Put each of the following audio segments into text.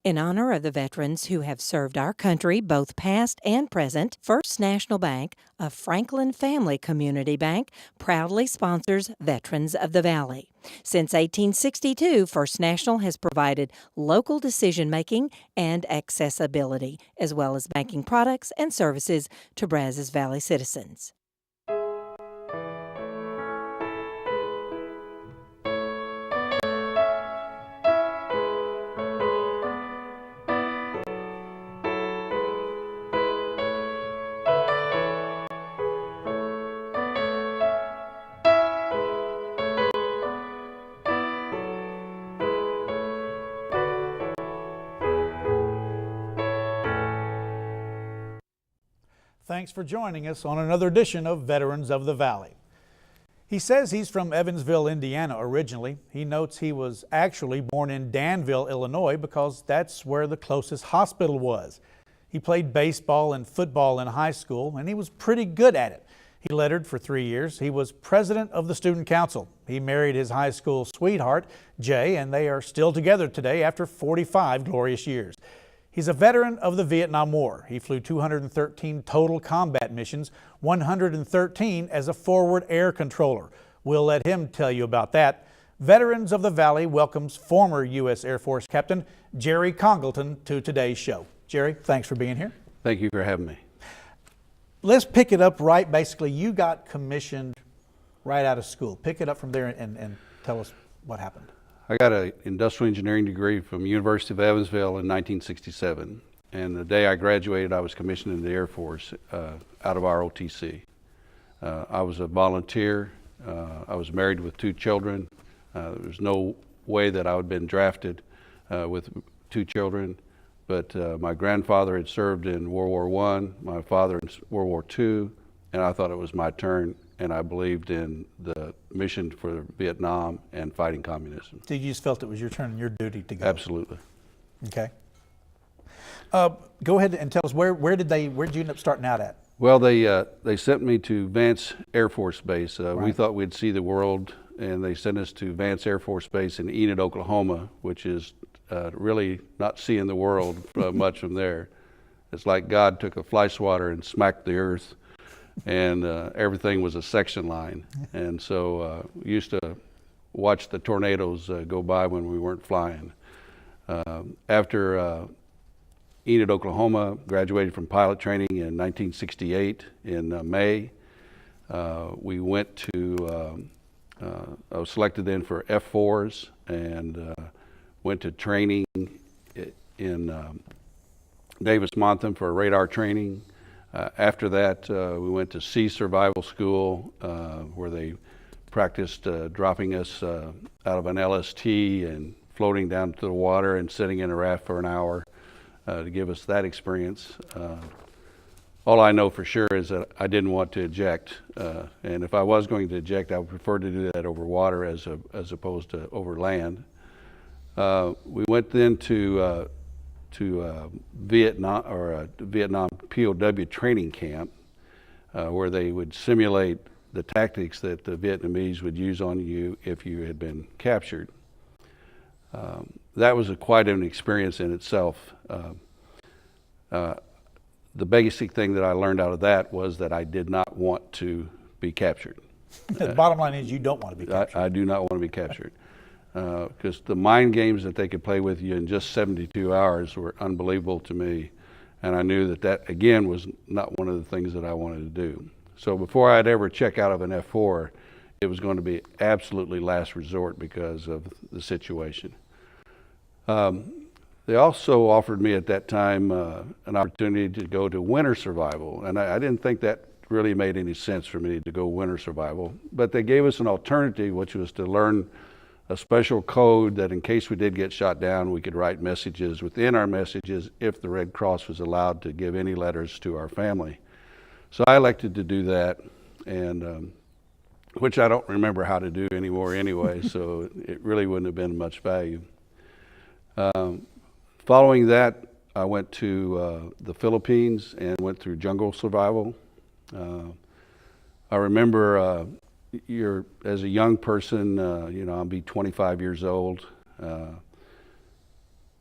In honor of the veterans who have served our country, both past and present, First National Bank, a Franklin family community bank, proudly sponsors Veterans of the Valley. Since 1862, First National has provided local decision-making and accessibility, as well as banking products and services to Brazos Valley citizens. Thanks for joining us on another edition of Veterans of the Valley. He says he's from Evansville, Indiana originally. He notes he was actually born in Danville, Illinois, because that's where the closest hospital was. He played baseball and football in high school, and he was pretty good at it. He lettered for 3 years. He was president of the student council. He married his high school sweetheart, Jay, and they are still together today after 45 glorious years. He's a veteran of the Vietnam War. He flew 213 total combat missions, 113 as a forward air controller. We'll let him tell you about that. Veterans of the Valley welcomes former U.S. Air Force Captain Jerry Congleton to today's show. Jerry, thanks for being here. Thank you for having me. Let's pick it up right. Basically, you got commissioned right out of school. Pick it up from there and tell us what happened. I got an industrial engineering degree from University of Evansville in 1967. And the day I graduated, I was commissioned in the Air Force out of ROTC. I was a volunteer. I was married with 2 children. There was no way that I would have been drafted with 2 children. But my grandfather had served in World War I, my father in World War II, and I thought it was my turn. And I believed in the mission for Vietnam and fighting communism. So you just felt it was your turn and your duty to go? Absolutely. Okay. Go ahead and tell us, where did you end up starting out at? Well, they sent me to Vance Air Force Base. Right. We thought we'd see the world, and they sent us to Vance Air Force Base in Enid, Oklahoma, which is really not seeing the world much from there. It's like God took a fly swatter and smacked the earth, and everything was a section line. And so we used to watch the tornadoes go by when we weren't flying. After Enid, Oklahoma, graduated from pilot training in 1968 in May. We went to, I was selected then for F4s and went to training in Davis-Monthan for radar training. After that, we went to Sea Survival School where they practiced dropping us out of an LST and floating down to the water and sitting in a raft for an hour to give us that experience. All I know for sure is that I didn't want to eject, and if I was going to eject, I would prefer to do that over water as opposed to over land. We went then to Vietnam, or a Vietnam POW training camp, where they would simulate the tactics that the Vietnamese would use on you if you had been captured. That was quite an experience in itself. The basic thing that I learned out of that was that I did not want to be captured. The bottom line is you don't want to be captured. I do not want to be captured. Because the mind games that they could play with you in just 72 hours were unbelievable to me. And I knew that again, was not one of the things that I wanted to do. So before I'd ever check out of an F4, it was going to be absolutely last resort because of the situation. They also offered me at that time an opportunity to go to winter survival. And I didn't think that really made any sense for me to go winter survival. But they gave us an alternative, which was to learn a special code that in case we did get shot down, we could write messages within our messages if the Red Cross was allowed to give any letters to our family. So I elected to do that, and which I don't remember how to do anymore anyway, so it really wouldn't have been much value. Following that, I went to the Philippines and went through jungle survival. I remember as a young person, I'll be 25 years old.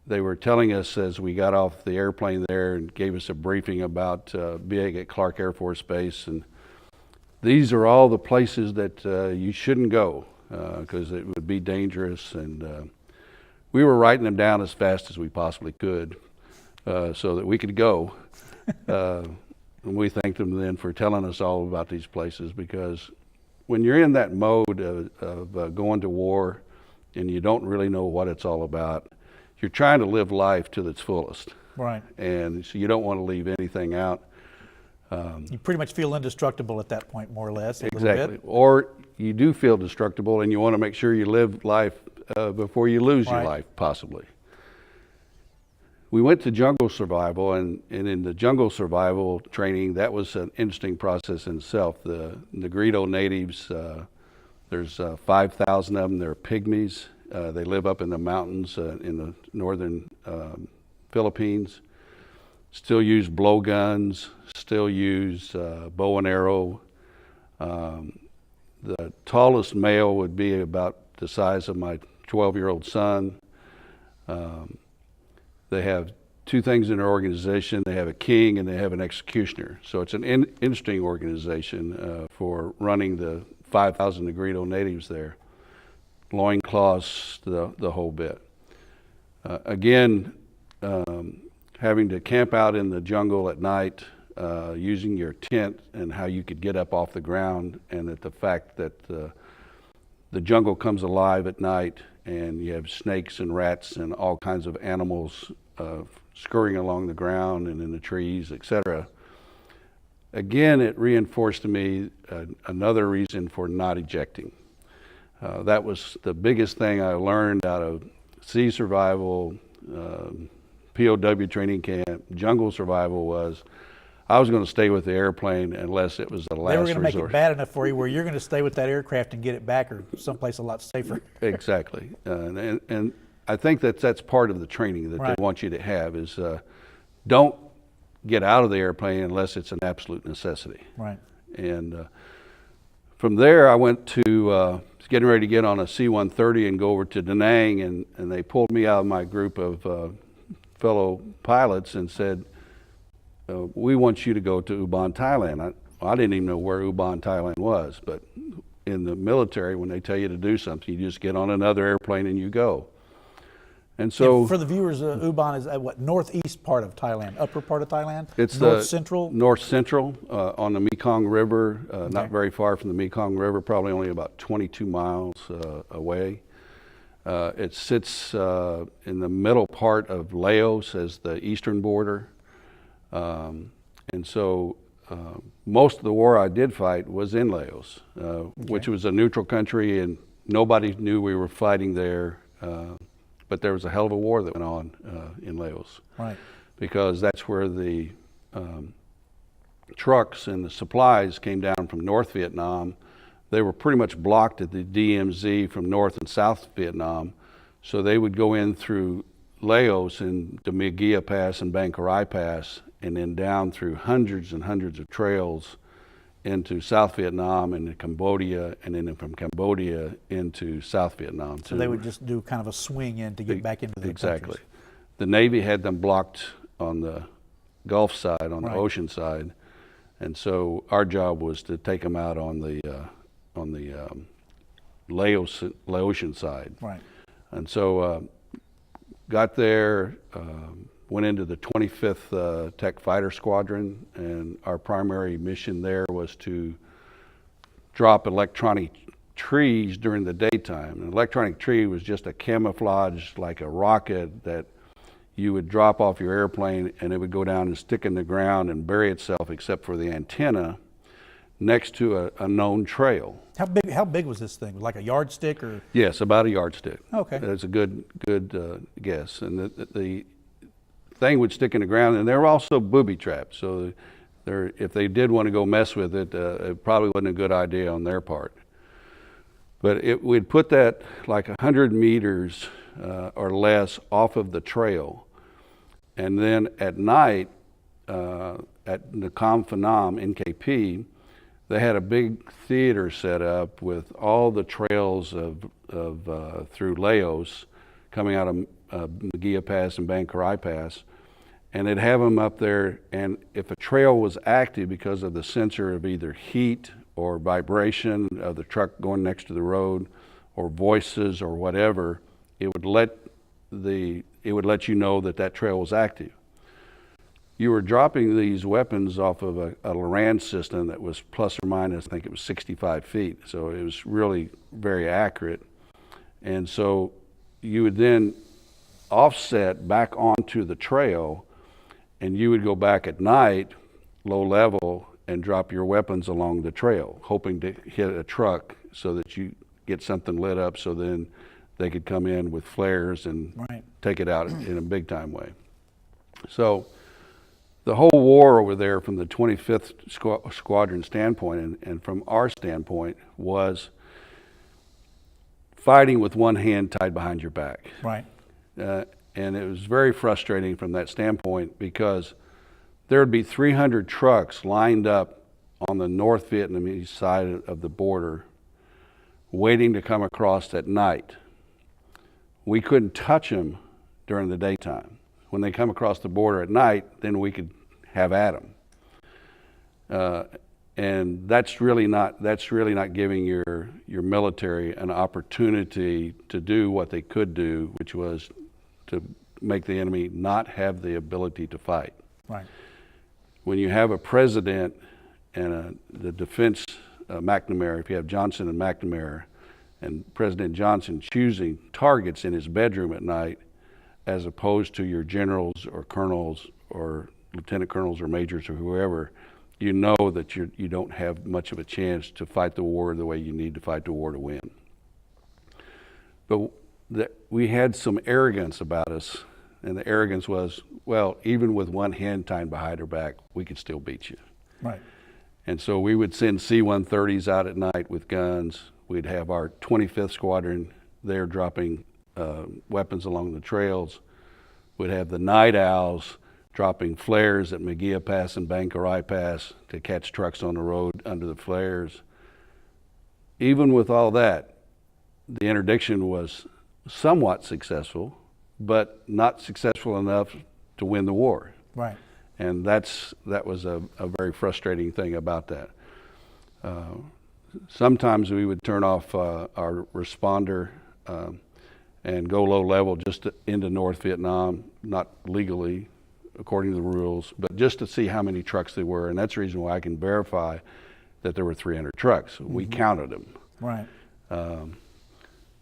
they were telling us as we got off the airplane there and gave us a briefing about being at Clark Air Force Base, and these are all the places that you shouldn't go because it would be dangerous, and we were writing them down as fast as we possibly could so that we could go. And we thanked them then for telling us all about these places, because when you're in that mode of going to war and you don't really know what it's all about, you're trying to live life to its fullest. Right. And so you don't want to leave anything out. You pretty much feel indestructible at that point, more or less. Exactly. Or you do feel destructible and you want to make sure you live life before you lose your life, possibly. We went to jungle survival, and in the jungle survival training, that was an interesting process in itself. The Negrito natives, there's 5,000 of them. They're pygmies. They live up in the mountains in the northern Philippines. Still use blowguns, still use bow and arrow. The tallest male would be about the size of my 12-year-old son. They have two things in their organization. They have a king and they have an executioner. So it's an interesting organization for running the 5,000 Negrito natives there. Loincloths, the whole bit. Again, having to camp out in the jungle at night, using your tent and how you could get up off the ground, and that the fact that the jungle comes alive at night and you have snakes and rats and all kinds of animals scurrying along the ground and in the trees, etc. Again, it reinforced to me another reason for not ejecting. That was the biggest thing I learned out of sea survival, POW training camp, jungle survival was I was going to stay with the airplane unless it was the last resort. They were going to make it bad enough for you where you're going to stay with that aircraft and get it back or someplace a lot safer. Exactly. And I think that's part of the training that Right. they want you to have is don't get out of the airplane unless it's an absolute necessity. Right. And from there, I went to getting ready to get on a C-130 and go over to Da Nang, and they pulled me out of my group of fellow pilots and said, we want you to go to Ubon, Thailand. I didn't even know where Ubon, Thailand was, but in the military, when they tell you to do something, you just get on another airplane and you go. And so, And for the viewers, Ubon is what, northeast part of Thailand, upper part of Thailand? it's north central? North central on the Mekong River, not very far from the Mekong River, probably only about 22 miles away. It sits in the middle part of Laos as the eastern border. And so most of the war I did fight was in Laos, which was a neutral country, and nobody knew we were fighting there. But there was a hell of a war that went on in Laos. Right. Because that's where the trucks and the supplies came down from North Vietnam. They were pretty much blocked at the DMZ from North and South Vietnam. So they would go in through Laos and the My Gia Pass and Bang Karai Pass, and then down through hundreds and hundreds of trails into South Vietnam and to Cambodia, and then from Cambodia into South Vietnam. So they would just do kind of a swing in to get back into the Exactly. countries. The Navy had them blocked on the Gulf side, on the Right. ocean side, and so our job was to take them out on the Laotian side. Right. And so got there, went into the 25th Tech Fighter Squadron, and our primary mission there was to drop electronic trees during the daytime. An electronic tree was just a camouflage, like a rocket that you would drop off your airplane and it would go down and stick in the ground and bury itself except for the antenna next to a known trail. How big was this thing? Like a yardstick or? Yes, about a yardstick. Okay. That's a good guess. And the thing would stick in the ground, and there were also booby traps. So if they did want to go mess with it, it probably wasn't a good idea on their part. But we'd put that like 100 meters or less off of the trail. And then at night, at Nakhon Phanom, NKP, they had a big theater set up with all the trails of through Laos coming out of Magia Pass and Bankarai Pass, and they'd have them up there, and if a trail was active because of the sensor of either heat or vibration of the truck going next to the road or voices or whatever, it would let you know that that trail was active. You were dropping these weapons off of a Loran system that was plus or minus, I think it was 65 feet, so it was really very accurate. And so you would then offset back onto the trail, and you would go back at night, low level, and drop your weapons along the trail, hoping to hit a truck so that you get something lit up, so then they could come in with flares and take it out in a big time way. So the whole war over there from the 25th Squadron standpoint and from our standpoint was fighting with one hand tied behind your back. Right. And it was very frustrating from that standpoint because there would be 300 trucks lined up on the North Vietnamese side of the border waiting to come across at night. We couldn't touch them during the daytime. When they come across the border at night, then we could have at them. And that's really not giving your military an opportunity to do what they could do, which was to make the enemy not have the ability to fight. Right. When you have a president and the defense, McNamara, if you have Johnson and McNamara, and President Johnson choosing targets in his bedroom at night, as opposed to your generals or colonels or lieutenant colonels or majors or whoever, you know that you don't have much of a chance to fight the war the way you need to fight the war to win. But we had some arrogance about us, and the arrogance was, well, even with one hand tied behind her back, we could still beat you. Right. And so we would send C-130s out at night with guns. We'd have our 25th Squadron there dropping weapons along the trails. We'd have the Night Owls dropping flares at Magia Pass and Bankarai Pass to catch trucks on the road under the flares. Even with all that, the interdiction was somewhat successful, but not successful enough to win the war. Right. And that was a very frustrating thing about that. Sometimes we would turn off our responder and go low level just into North Vietnam, not legally according to the rules, but just to see how many trucks there were. And that's the reason why I can verify that there were 300 trucks. We counted them. Right.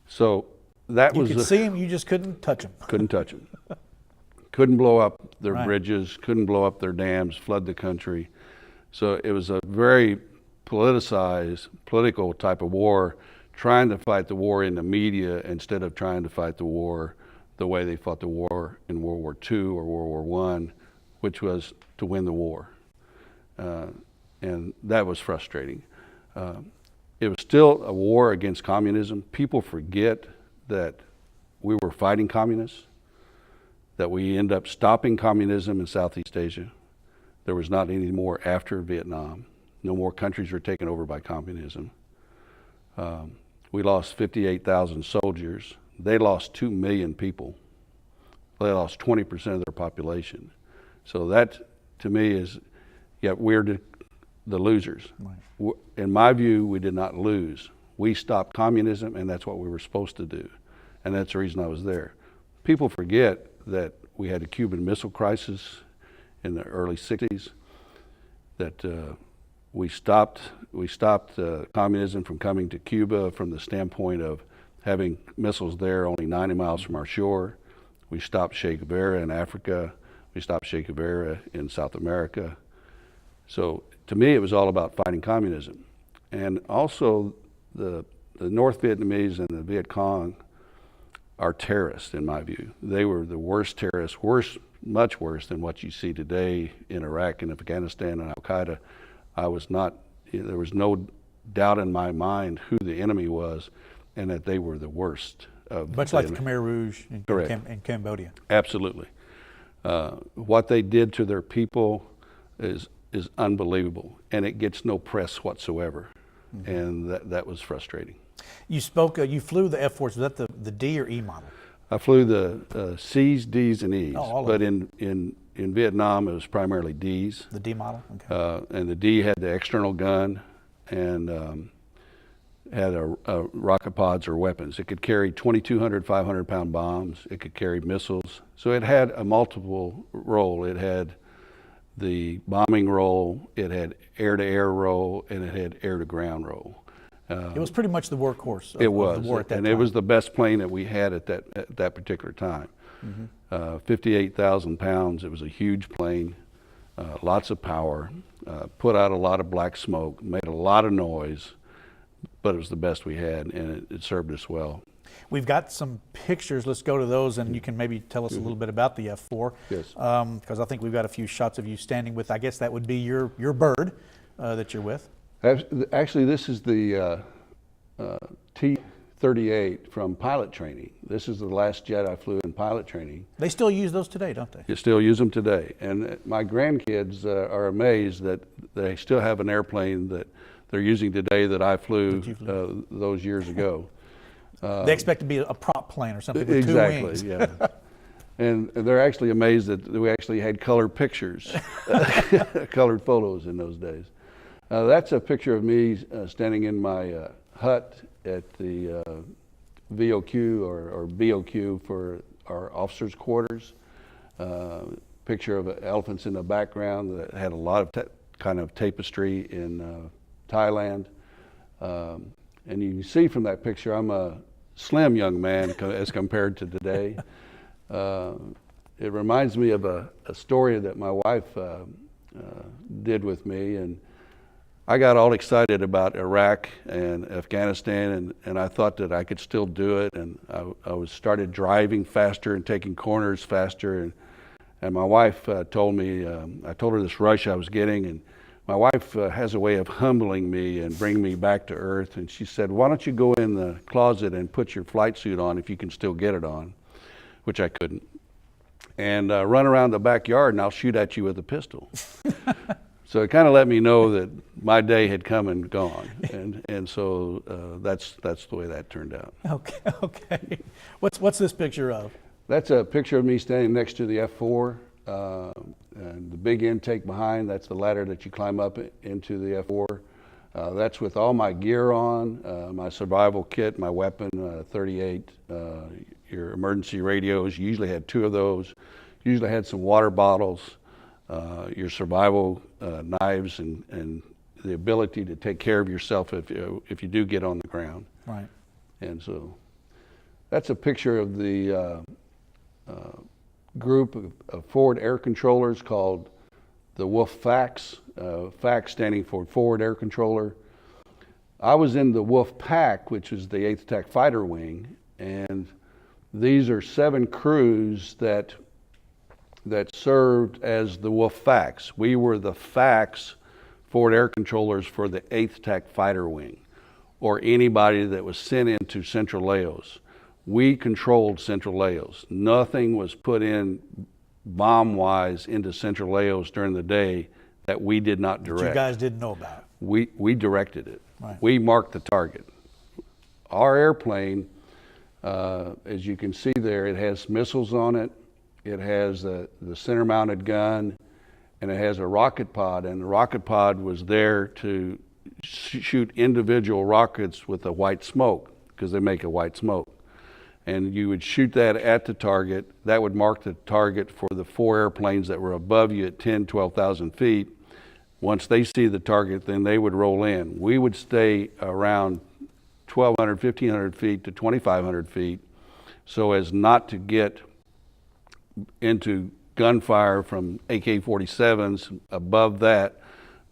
So that You was could see them, you just couldn't touch them. couldn't touch them. Couldn't blow up their Right. bridges, couldn't blow up their dams, flood the country. So it was a very politicized, political type of war, trying to fight the war in the media instead of trying to fight the war the way they fought the war in World War II or World War I, which was to win the war. And that was frustrating. It was still a war against communism. People forget that we were fighting communists, that we end up stopping communism in Southeast Asia. There was not any more after Vietnam. No more countries were taken over by communism. We lost 58,000 soldiers. They lost 2 million people. They lost 20% of their population. So that, to me, is, yet we're the losers. Right. In my view, we did not lose. We stopped communism, and that's what we were supposed to do. And that's the reason I was there. People forget that we had a Cuban Missile Crisis in the early 60s, that we stopped communism from coming to Cuba from the standpoint of having missiles there only 90 miles from our shore. We stopped Che Guevara in Africa. We stopped Che Guevara in South America. So to me, it was all about fighting communism. And also the North Vietnamese and the Viet Cong are terrorists, in my view. They were the worst terrorists, much worse than what you see today in Iraq and Afghanistan and Al-Qaeda. There was no doubt in my mind who the enemy was and that they were the worst. Much like the Khmer Rouge in Cambodia. Absolutely. What they did to their people is unbelievable, and it gets no press whatsoever. And that was frustrating. You spoke. You flew the F-4s. Was that the D or E model? I flew the C's, D's, and E's, Oh, all of but them. in Vietnam it was primarily D's. The D model? Okay. And the D had the external gun and had rocket pods or weapons. It could carry 2,200, 500-pound bombs. It could carry missiles. So it had a multiple role. It had the bombing role, it had air-to-air role, and it had air-to-ground role. It was pretty much the workhorse of, It of was, the war at that and time. it was the best plane that we had at that particular time. 58,000 pounds. It was a huge plane, lots of power, put out a lot of black smoke, made a lot of noise, but it was the best we had, and it served us well. We've got some pictures. Let's go to those, and you can maybe tell us a little bit about the F-4. Yes. Because I think we've got a few shots of you standing with, I guess that would be your bird that you're with. Actually, this is the T-38 from pilot training. This is the last jet I flew in pilot training. They still use those today, don't they? You still use them today. And my grandkids are amazed that they still have an airplane that they're using today that I flew those years ago. They expect to be a prop plane or something with two wings. Exactly, yeah. And they're actually amazed that we actually had colored pictures, colored photos in those days. That's a picture of me standing in my hut at the VOQ or BOQ for our officers' quarters. Picture of elephants in the background that had a lot of kind of tapestry in Thailand. And you can see from that picture, I'm a slim young man as compared to today. It reminds me of a story that my wife did with me, and I got all excited about Iraq and Afghanistan, and I thought that I could still do it, and I started driving faster and taking corners faster, and my wife told me, I told her this rush I was getting, and my wife has a way of humbling me and bringing me back to earth, and she said, why don't you go in the closet and put your flight suit on if you can still get it on, which I couldn't, and run around the backyard and I'll shoot at you with a pistol. So it kind of let me know that my day had come and gone, and so that's the way that turned out. Okay. What's this picture of? That's a picture of me standing next to the F-4, and the big intake behind. That's the ladder that you climb up into the F-4. That's with all my gear on, my survival kit, my weapon, 38, your emergency radios. You usually had 2 of those. You usually had some water bottles. Your survival knives and the ability to take care of yourself if you do get on the ground. Right. And so that's a picture of the group of forward air controllers called the Wolf FACS, FACS standing for Forward Air Controller. I was in the Wolf Pack, which is the 8th Attack Fighter Wing, and these are 7 crews that served as the Wolf FACS. We were the FACS forward air controllers for the 8th Attack Fighter Wing, or anybody that was sent into Central Laos. We controlled Central Laos. Nothing was put in bomb-wise into Central Laos during the day that we did not direct. That you guys didn't know about. We directed it. Right. We marked the target. Our airplane, as you can see there, it has missiles on it. It has the center-mounted gun, and it has a rocket pod, and the rocket pod was there to shoot individual rockets with a white smoke, because they make a white smoke. And you would shoot that at the target. That would mark the target for the 4 airplanes that were above you at 10, 12,000 feet. Once they see the target, then they would roll in. We would stay around 1,200, 1,500 feet to 2,500 feet so as not to get into gunfire from AK-47s above that,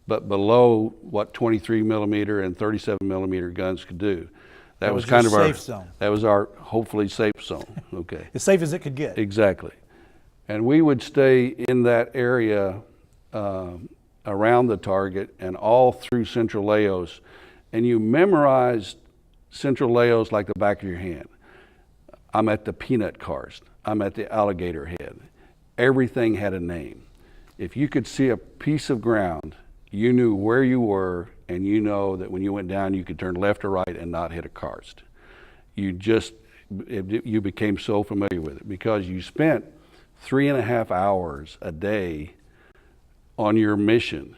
but below what 23 millimeter and 37 millimeter guns could do. That was kind of our safe zone. That was our hopefully safe zone. Okay. As safe as it could get. Exactly. And we would stay in that area around the target and all through Central Laos. And you memorized Central Laos like the back of your hand. I'm at the Peanut Karst. I'm at the Alligator Head. Everything had a name. If you could see a piece of ground, you knew where you were, and you know that when you went down, you could turn left or right and not hit a karst. you became so familiar with it because you spent 3.5 hours a day on your mission.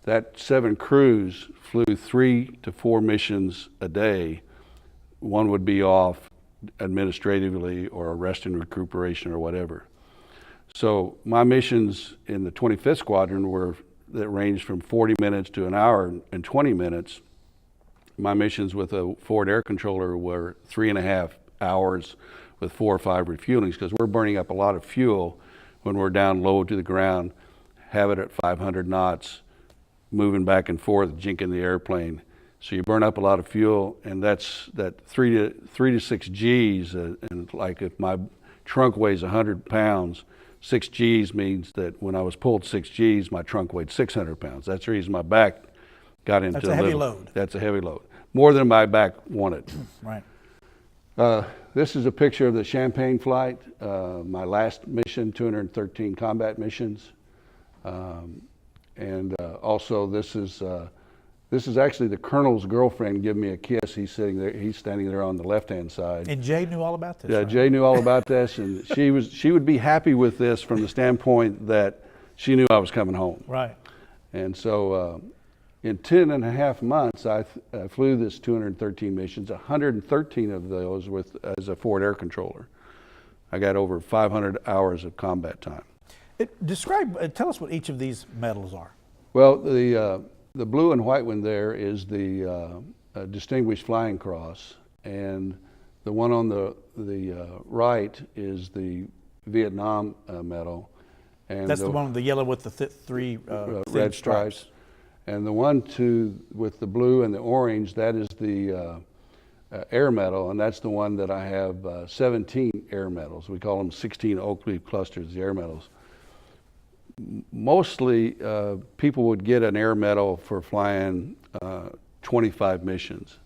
That 7 crews flew 3 to 4 missions a day. One would be off administratively or a rest and recuperation or whatever. So my missions in the 25th Squadron that ranged from 40 minutes to an hour and 20 minutes. My missions with a forward air controller were 3.5 hours with 4 or 5 refuelings because we're burning up a lot of fuel when we're down low to the ground, have it at 500 knots, moving back and forth, jinking the airplane. So you burn up a lot of fuel, and that's that 3 to 6 Gs. And like if my trunk weighs 100 pounds, 6 Gs means that when I was pulled 6 Gs, my trunk weighed 600 pounds. That's the reason my back got into That's a heavy load. That's a heavy load. More than my back wanted. Right. This is a picture of the Champagne flight, my last mission, 213 combat missions. Also this is actually the colonel's girlfriend giving me a kiss. He's sitting there, he's standing there on the left-hand side. And Jay knew all about this. Yeah, right? Jay knew all about this, and she would be happy with this from the standpoint that she knew I was coming home. Right. And so in 10.5 months, I flew this 213 missions, 113 of those as a forward air controller. I got over 500 hours of combat time. Tell us what each of these medals are. Well, the blue and white one there is the Distinguished Flying Cross, and the one on the right is the Vietnam Medal. And That's the one with the yellow with the three red stripes. And the one with the blue and the orange, that is the Air Medal, and that's the one that I have 17 Air Medals. We call them 16 oak leaf clusters, the Air Medals. Mostly people would get an Air Medal for flying 25 missions,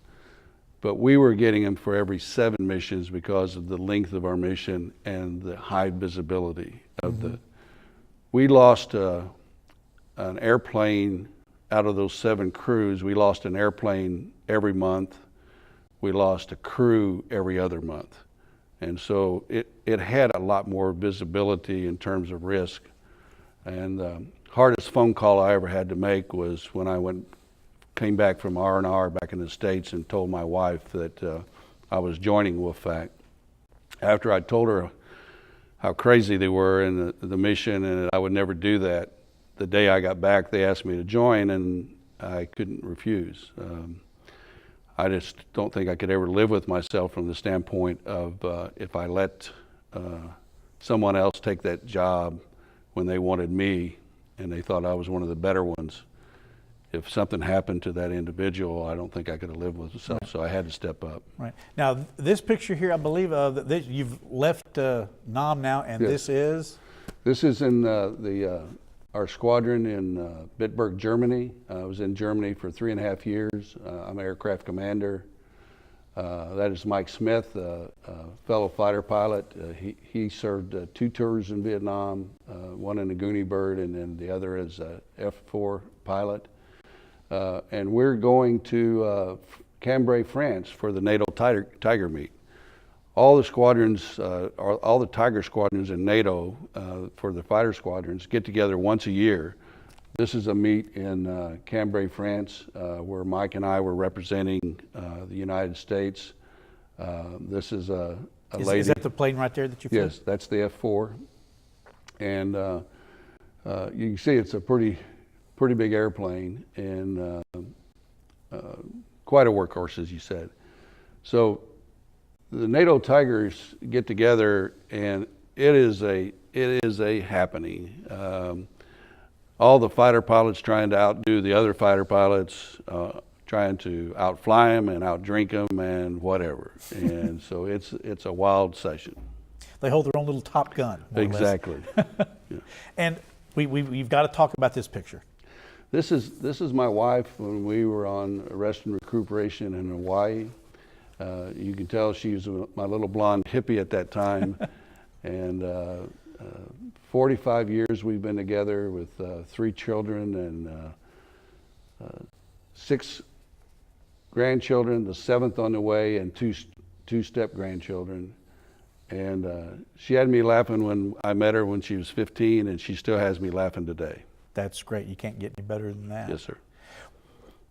but we were getting them for every 7 missions because of the length of our mission and the high visibility of We lost an airplane out of those 7 crews. We lost an airplane every month. We lost a crew every other month. And so it had a lot more visibility in terms of risk. And the hardest phone call I ever had to make was when I came back from R&R back in the States and told my wife that I was joining WFAC. After I told her how crazy they were in the mission and that I would never do that, the day I got back, they asked me to join, and I couldn't refuse. I just don't think I could ever live with myself from the standpoint of if I let someone else take that job when they wanted me and they thought I was one of the better ones. If something happened to that individual, I don't think I could have lived with myself, so I had to step up. Right. Now, this picture here, I believe you've left NAM now, and Yes. this is? This is in our squadron in Bitburg, Germany. I was in Germany for 3.5 years. I'm an aircraft commander. That is Mike Smith, a fellow fighter pilot. He served 2 tours in Vietnam, one in the Goonie Bird, and then the other as a F4 pilot. And we're going to Cambrai, France for the NATO Tiger meet. All the squadrons, all the Tiger squadrons in NATO for the fighter squadrons get together once a year. This is a meet in Cambrai, France, where Mike and I were representing the United States. This is a lady. Is that the plane right there that you flew? Yes, that's the F4. And you can see it's a pretty big airplane and quite a workhorse, as you said. So the NATO Tigers get together, and it is a happening. All the fighter pilots trying to outdo the other fighter pilots, trying to outfly them and outdrink them and whatever. And so it's a wild session. They hold their own little Top Gun. more or less. Exactly. Yeah. And we've got to talk about this picture. This is my wife when we were on rest and recuperation in Hawaii. You can tell she was my little blonde hippie at that time. And 45 years we've been together with 3 children and 6 grandchildren, the 7th on the way, and two 2 step-grandchildren. And she had me laughing when I met her when she was 15, and she still has me laughing today. That's great. You can't get any better than that. Yes, sir.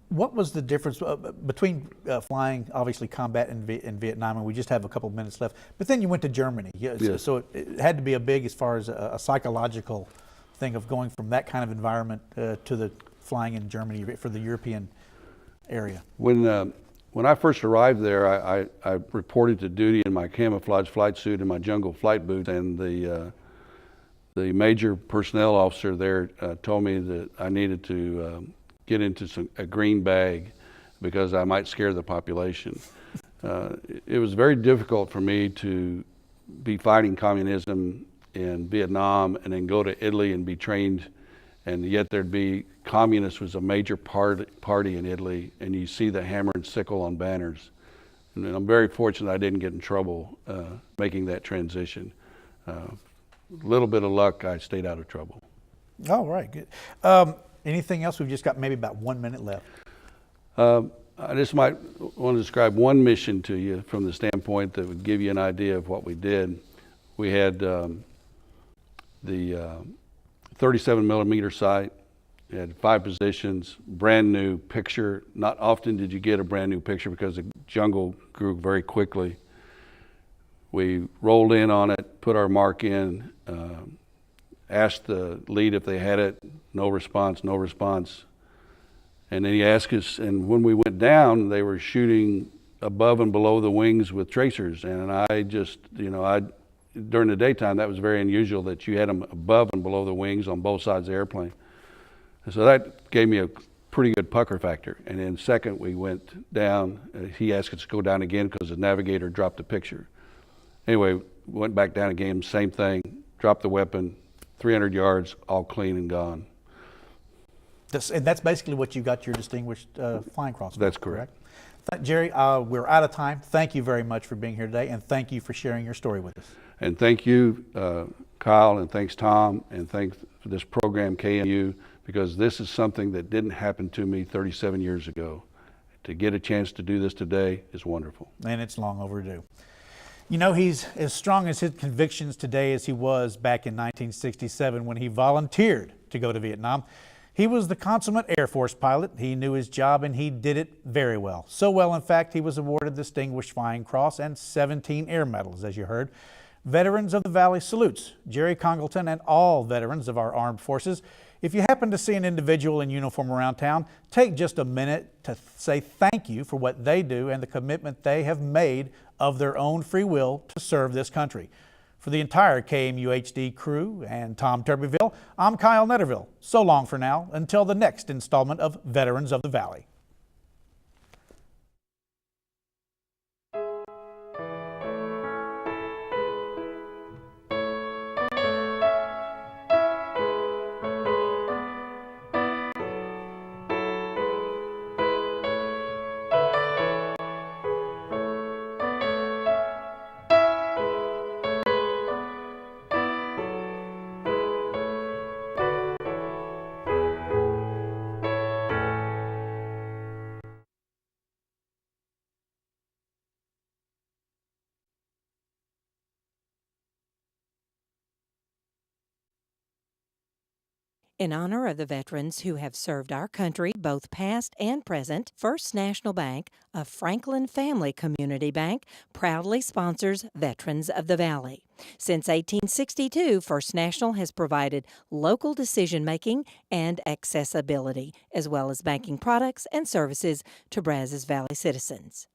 What was the difference between flying, obviously, combat in Vietnam, and we just have a couple of minutes left, but then you went to Germany. Yes. So it had to be a big, as far as a psychological thing of going from that kind of environment to the flying in Germany for the European area. When I first arrived there, I reported to duty in my camouflage flight suit and my jungle flight boots, and the major personnel officer there told me that I needed to get into a green bag because I might scare the population. It was very difficult for me to be fighting communism in Vietnam and then go to Italy and be trained, and yet there'd be communists was a major party in Italy, and you see the hammer and sickle on banners. And I'm very fortunate I didn't get in trouble making that transition. Little bit of luck, I stayed out of trouble. All right, good. Anything else? We've just got maybe about 1 minute left. I just might want to describe one mission to you from the standpoint that would give you an idea of what we did. We had the 37 millimeter sight. It had 5 positions, brand new picture. Not often did you get a brand new picture because the jungle grew very quickly. We rolled in on it, put our mark in, asked the lead if they had it, no response, no response. And then he asked us, and when we went down, they were shooting above and below the wings with tracers. And I just, during the daytime, that was very unusual that you had them above and below the wings on both sides of the airplane. And so that gave me a pretty good pucker factor. And then second, we went down. He asked us to go down again because the navigator dropped the picture. Anyway, went back down again, same thing, dropped the weapon, 300 yards, all clean and gone. And that's basically what you got your distinguished flying cross for. That's correct. Jerry, we're out of time. Thank you very much for being here today, and thank you for sharing your story with us. And thank you, Kyle, and thanks, Tom, and thanks for this program, KMU, because this is something that didn't happen to me 37 years ago. To get a chance to do this today is wonderful. And it's long overdue. You know, he's as strong as his convictions today as he was back in 1967 when he volunteered to go to Vietnam. He was the consummate Air Force pilot. He knew his job and he did it very well. So well, in fact, he was awarded the Distinguished Flying Cross and 17 Air Medals, as you heard. Veterans of the Valley salutes Jerry Congleton and all veterans of our armed forces. If you happen to see an individual in uniform around town, take just a minute to say thank you for what they do and the commitment they have made of their own free will to serve this country. For the entire KMUHD crew and Tom Turbyville, I'm Kyle Netterville. So long for now, until the next installment of Veterans of the Valley. In honor of the veterans who have served our country, both past and present, First National Bank, a Franklin Family Community Bank, proudly sponsors Veterans of the Valley. Since 1862, First National has provided local decision-making and accessibility, as well as banking products and services to Brazos Valley citizens.